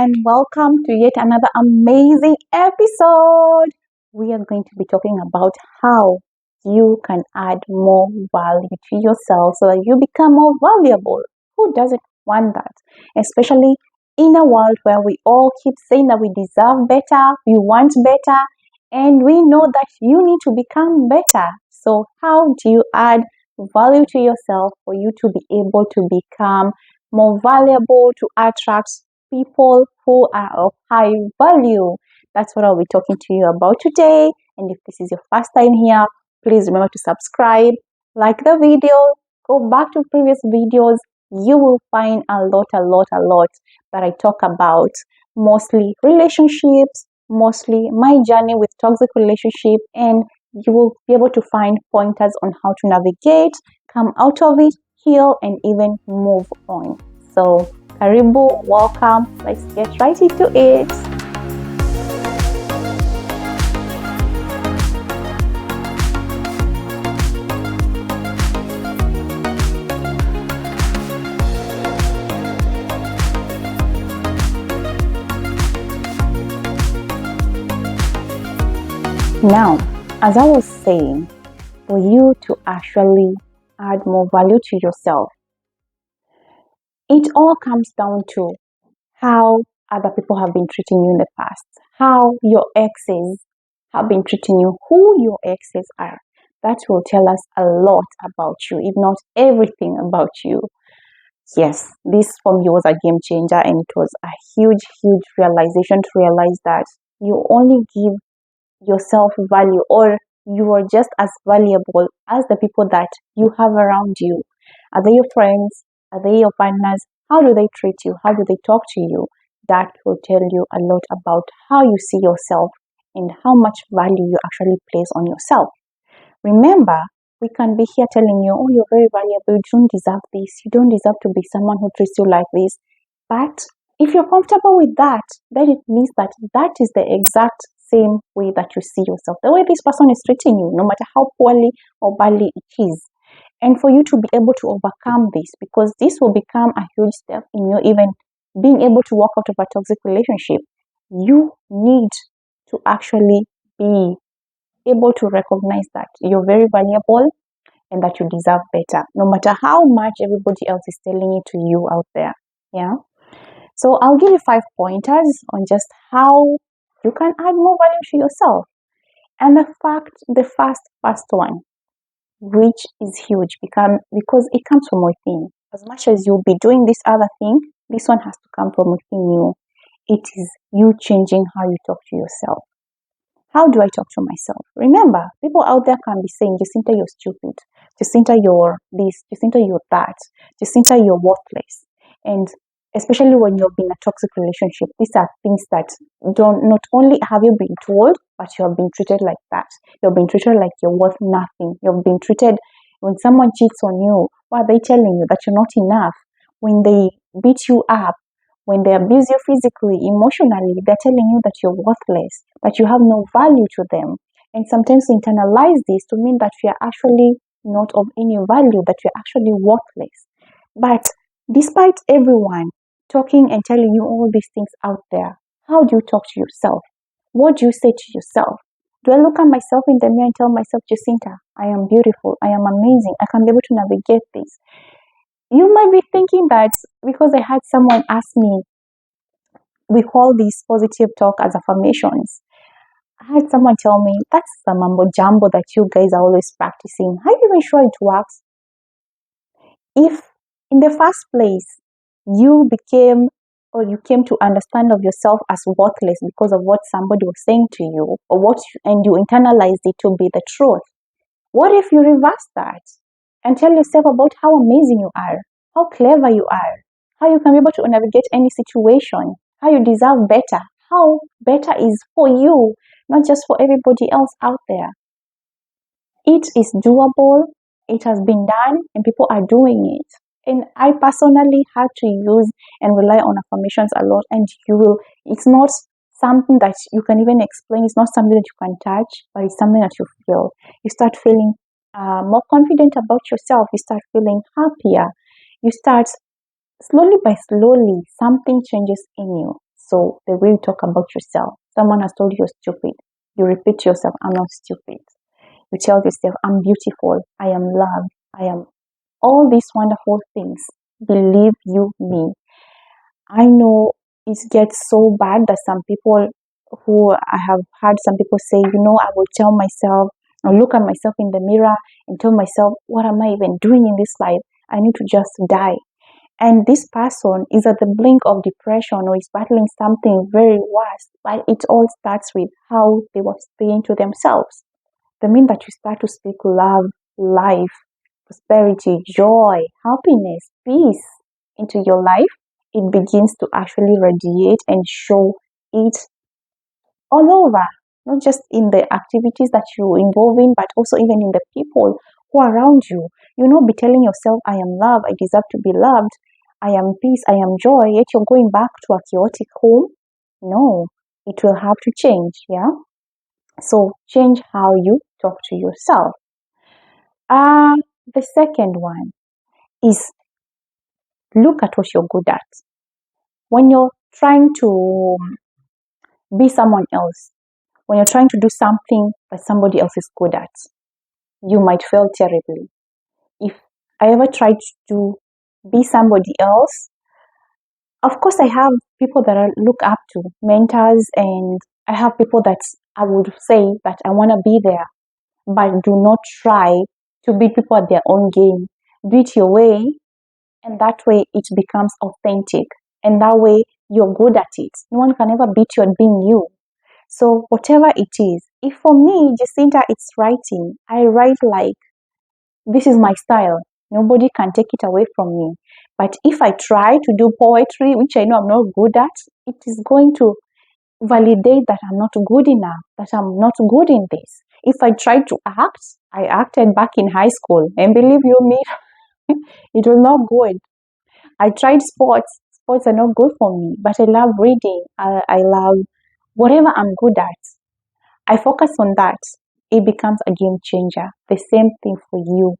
and welcome to yet another amazing episode. We are going to be talking about how you can add more value to yourself so that you become more valuable. Who doesn't want that? Especially in a world where we all keep saying that we deserve better, we want better, and we know that you need to become better. So, how do you add value to yourself for you to be able to become more valuable, to attract people who are of high value? That's what I'll be talking to you about today. And if this is your first time here, please remember to subscribe, like the video, go back to previous videos. You will find a lot that I talk about, mostly relationships, mostly my journey with toxic relationship, and you will be able to find pointers on how to navigate, come out of it, heal, and even move on. So, karibu, welcome. Let's get right into it. Now, as I was saying, for you to actually add more value to yourself, it all comes down to how other people have been treating you in the past, how your exes have been treating you, who your exes are. That will tell us a lot about you, if not everything about you. Yes, this for me was a game changer, and it was a huge realization to realize that you only give yourself value, or you are just as valuable as the people that you have around you. Are they your friends? Are they your partners? How do they treat you? How do they talk to you? That will tell you a lot about how you see yourself and how much value you actually place on yourself. Remember, we can be here telling you, oh, you're very valuable, you don't deserve this, you don't deserve to be someone who treats you like this. But if you're comfortable with that, then it means that that is the exact same way that you see yourself, the way this person is treating you, no matter how poorly or badly it is. And for you to be able to overcome this, because this will become a huge step in you even being able to walk out of a toxic relationship, you need to actually be able to recognize that you're very valuable and that you deserve better, no matter how much everybody else is telling it to you out there. Yeah. So I'll give you 5 pointers on just how you can add more value to yourself. And the first one, which is huge, because it comes from within. As much as you'll be doing this other thing, this one has to come from within you. It is you changing how you talk to yourself. How do I talk to myself? Remember, people out there can be saying, Jacinta, you're stupid. Jacinta, you're this. Jacinta, you're that. Jacinta, you're worthless. And especially when you're in a toxic relationship, these are things that not only have you been told, but you have been treated like that. You've been treated like you're worth nothing. You've been treated, when someone cheats on you, what are they telling you? That you're not enough. When they beat you up, when they abuse you physically, emotionally, they're telling you that you're worthless, that you have no value to them. And sometimes we internalize this to mean that we are actually not of any value, that you're actually worthless. But despite everyone talking and telling you all these things out there, how do you talk to yourself? What do you say to yourself? Do I look at myself in the mirror and tell myself, Jacinta, I am beautiful, I am amazing, I can be able to navigate this? You might be thinking that because I had someone ask me, we call these positive talk as affirmations. I had someone tell me, that's the mumbo jumbo that you guys are always practicing. Are you even sure it works? If in the first place you came to understand of yourself as worthless because of what somebody was saying to you, and you internalized it to be the truth, what if you reverse that and tell yourself about how amazing you are, how clever you are, how you can be able to navigate any situation, how you deserve better, how better is for you, not just for everybody else out there. It is doable, it has been done, and people are doing it. And I personally had to use and rely on affirmations a lot, and it's not something that you can even explain, it's not something that you can touch, but it's something that you feel. You start feeling more confident about yourself, you start feeling happier, you start slowly by slowly, something changes in you. So the way you talk about yourself, someone has told you you're stupid. You repeat to yourself, I'm not stupid. You tell yourself, I'm beautiful, I am loved, I am all these wonderful things. Believe you me. I know it gets so bad that some people who I have heard some people say, I will tell myself, I'll look at myself in the mirror and tell myself, what am I even doing in this life? I need to just die. And this person is at the blink of depression or is battling something very worse. But it all starts with how they were speaking to themselves. The minute that you start to speak love, life, prosperity, joy, happiness, peace into your life, it begins to actually radiate and show it all over, not just in the activities that you involve in, but also even in the people who are around you. You know, be telling yourself, I am love, I deserve to be loved, I am peace, I am joy, yet you're going back to a chaotic home. No, it will have to change, yeah? So change how you talk to yourself. Uh, the second one is look at what you're good at. When you're trying to be someone else, when you're trying to do something that somebody else is good at, you might fail terribly. If I ever tried to be somebody else, of course, I have people that I look up to, mentors, and I have people that I would say that I want to be there, but do not try to beat people at their own game. Do it your way, and that way it becomes authentic, and that way you're good at it. No one can ever beat you at being you. So whatever it is, if for me, Jacinta, it's writing. I write like this is my style. Nobody can take it away from me. But if I try to do poetry, which I know I'm not good at, it is going to validate that I'm not good enough, that I'm not good in this. If I try to act, I acted back in high school, and believe you me, it was not good. I tried sports. Sports are not good for me, but I love reading. I love whatever I'm good at. I focus on that. It becomes a game changer. The same thing for you.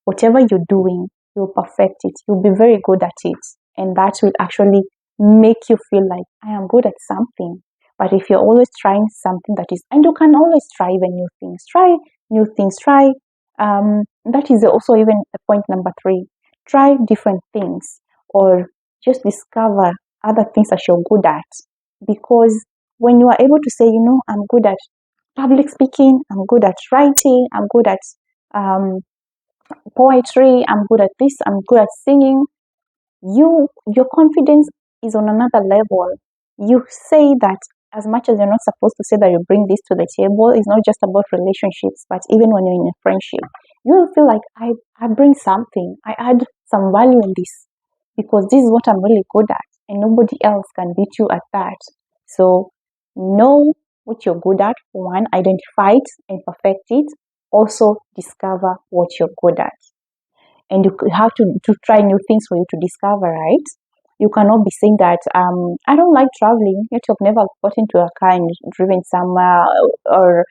Whatever you're doing, you'll perfect it. You'll be very good at it. And that will actually make you feel like I am good at something. But if you're always trying something that is, and you can always try even new things. Try new things. Try. That is also even the point number 3. Try different things or just discover other things that you're good at. Because when you are able to say, I'm good at public speaking, I'm good at writing, I'm good at um, poetry, I'm good at this, I'm good at singing, your confidence is on another level. You say that as much as you're not supposed to say that you bring this to the table, it's not just about relationships, but even when you're in a friendship, you will feel like I bring something, I add some value in this because this is what I'm really good at, and nobody else can beat you at that. So know what you're good at. One, identify it and perfect it. Also discover what you're good at, and you have to try new things for you to discover, right? You cannot be saying that I don't like traveling, yet you've never got into a car and driven somewhere, or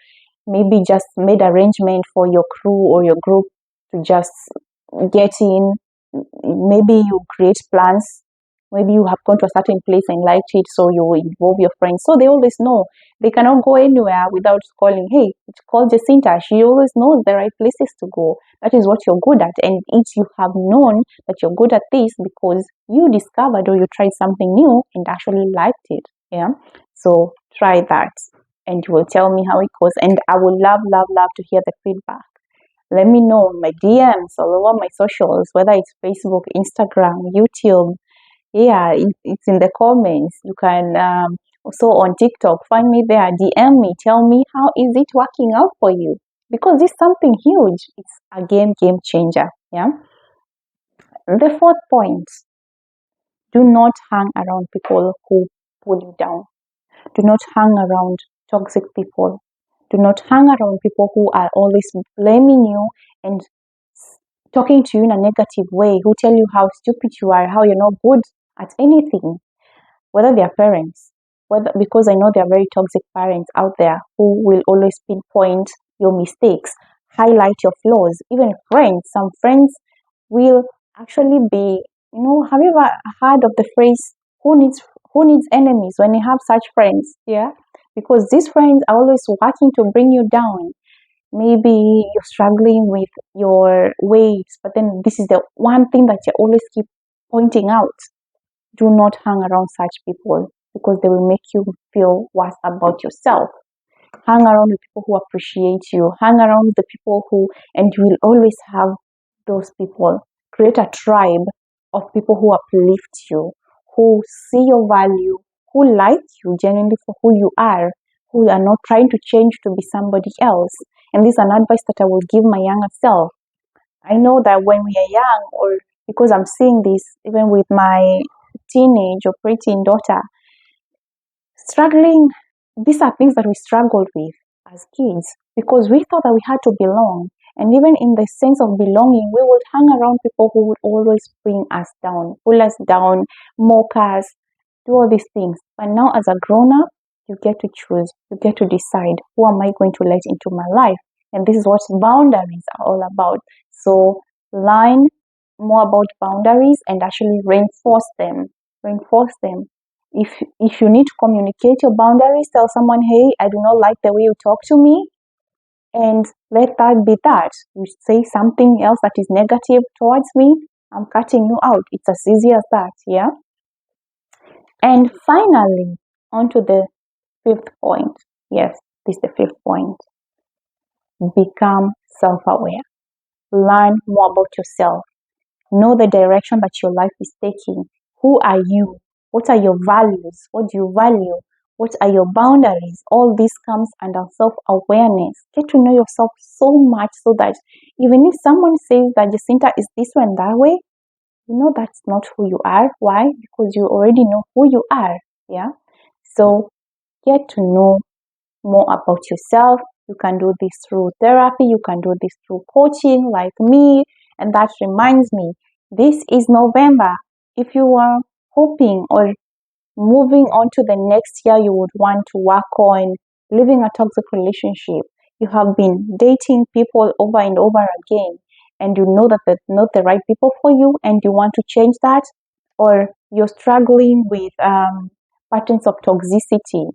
maybe just made arrangement for your crew or your group to just get in. Maybe you create plans. Maybe you have gone to a certain place and liked it, so you involve your friends. So they always know. They cannot go anywhere without calling, hey, call Jacinta. She always knows the right places to go. That is what you're good at. And if you have known that you're good at this because you discovered or you tried something new and actually liked it. Yeah. So try that and you will tell me how it goes. And I would love, love, love to hear the feedback. Let me know in my DMs all over my socials, whether it's Facebook, Instagram, YouTube. Yeah, it's in the comments. You can also on TikTok find me there. DM me, tell me how is it working out for you, because it's something huge. It's a game changer. Yeah. The fourth point: do not hang around people who pull you down. Do not hang around toxic people. Do not hang around people who are always blaming you and talking to you in a negative way, who tell you how stupid you are, how you're not good at anything, whether they are parents, whether because I know there are very toxic parents out there who will always pinpoint your mistakes, highlight your flaws. Even friends, some friends will actually be, have you ever heard of the phrase Who needs enemies when you have such friends? Yeah, because these friends are always working to bring you down. Maybe you're struggling with your weight, but then this is the one thing that you always keep pointing out. Do not hang around such people because they will make you feel worse about yourself. Hang around with people who appreciate you. Hang around with the people who, and you will always have those people. Create a tribe of people who uplift you, who see your value, who like you genuinely for who you are, who are not trying to change to be somebody else. And this is an advice that I will give my younger self. I know that when we are young, or because I'm seeing this even with my teenage or preteen daughter, struggling, these are things that we struggled with as kids because we thought that we had to belong. And even in the sense of belonging, we would hang around people who would always bring us down, pull us down, mock us, do all these things. But now, as a grown up, you get to choose, you get to decide who am I going to let into my life. And this is what boundaries are all about. So, learn more about boundaries and actually reinforce them. Reinforce them. If you need to communicate your boundaries, tell someone, hey, I do not like the way you talk to me, and let that be that. You say something else that is negative towards me, I'm cutting you out. It's as easy as that, yeah? And finally, on to the fifth point. Yes, this is the fifth point. Become self-aware. Learn more about yourself. Know the direction that your life is taking. Who are you? What are your values? What do you value? What are your boundaries? All this comes under self-awareness. Get to know yourself so much so that even if someone says that Jacinta is this way and that way, you know that's not who you are. Why? Because you already know who you are. Yeah. So get to know more about yourself. You can do this through therapy. You can do this through coaching like me. And that reminds me, this is November. If you are hoping or moving on to the next year, you would want to work on living a toxic relationship. You have been dating people over and over again, and you know that they're not the right people for you, and you want to change that, or you're struggling with patterns of toxicity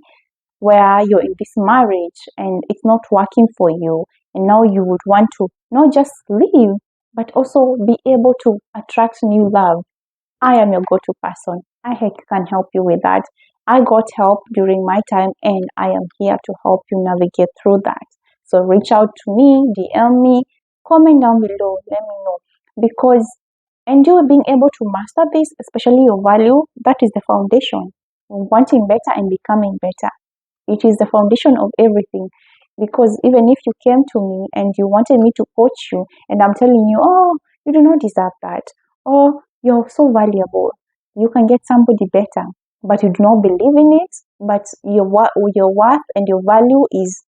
where you're in this marriage and it's not working for you, and now you would want to not just leave, but also be able to attract new love. I am your go-to person. I can help you with that. I got help during my time and I am here to help you navigate through that. So reach out to me, DM me, comment down below, let me know. Because and you being able to master this, especially your value, that is the foundation of wanting better and becoming better. It is the foundation of everything. Because even if you came to me and you wanted me to coach you, and I'm telling you, oh, you do not deserve that, or you're so valuable, you can get somebody better, but you do not believe in it, but your worth and your value is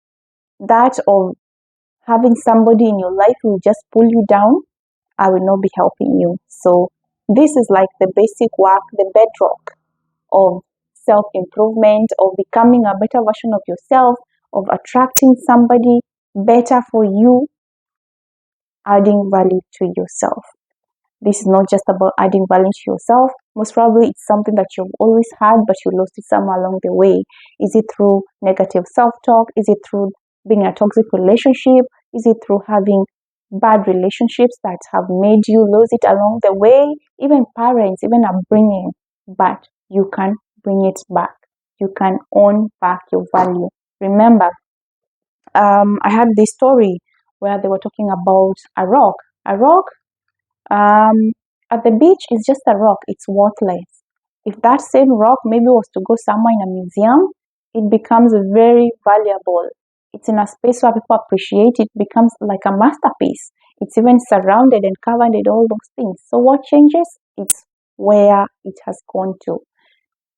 that of having somebody in your life who will just pull you down, I will not be helping you. So this is like the basic work, the bedrock of self-improvement, of becoming a better version of yourself, of attracting somebody better for you, adding value to yourself. This is not just about adding value to yourself. Most probably it's something that you've always had, but you lost it somewhere along the way. Is it through negative self-talk? Is it through being in a toxic relationship? Is it through having bad relationships that have made you lose it along the way? Even parents, even upbringing. But you can bring it back. You can own back your value. Remember, I had this story where they were talking about a rock. A rock um, at the beach is just a rock, it's worthless. If that same rock maybe was to go somewhere in a museum, it becomes very valuable. It's in a space where people appreciate it, becomes like a masterpiece. It's even surrounded and covered and all those things. So what changes? It's where it has gone to.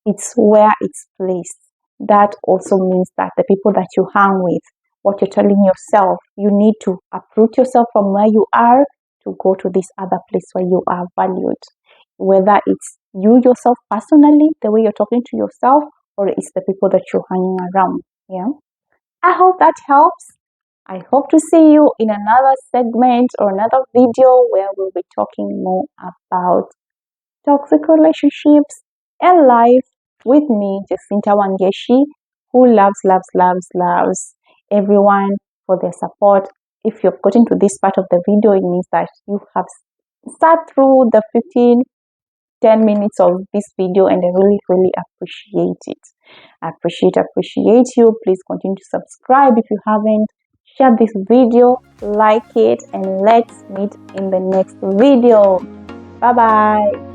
It's where it's placed. That also means that the people that you hang with, what you're telling yourself, you need to uproot yourself from where you are to go to this other place where you are valued. Whether it's you yourself personally, the way you're talking to yourself, or it's the people that you're hanging around. Yeah. I hope that helps. I hope to see you in another segment or another video where we'll be talking more about toxic relationships and life. with me, Jacinta Wangeshi, who loves everyone for their support. If you've gotten to this part of the video, it means that you have sat through the 10 minutes of this video, and I really appreciate it. I appreciate you. Please continue to subscribe if you haven't. Share this video, like it, and let's meet in the next video. Bye bye.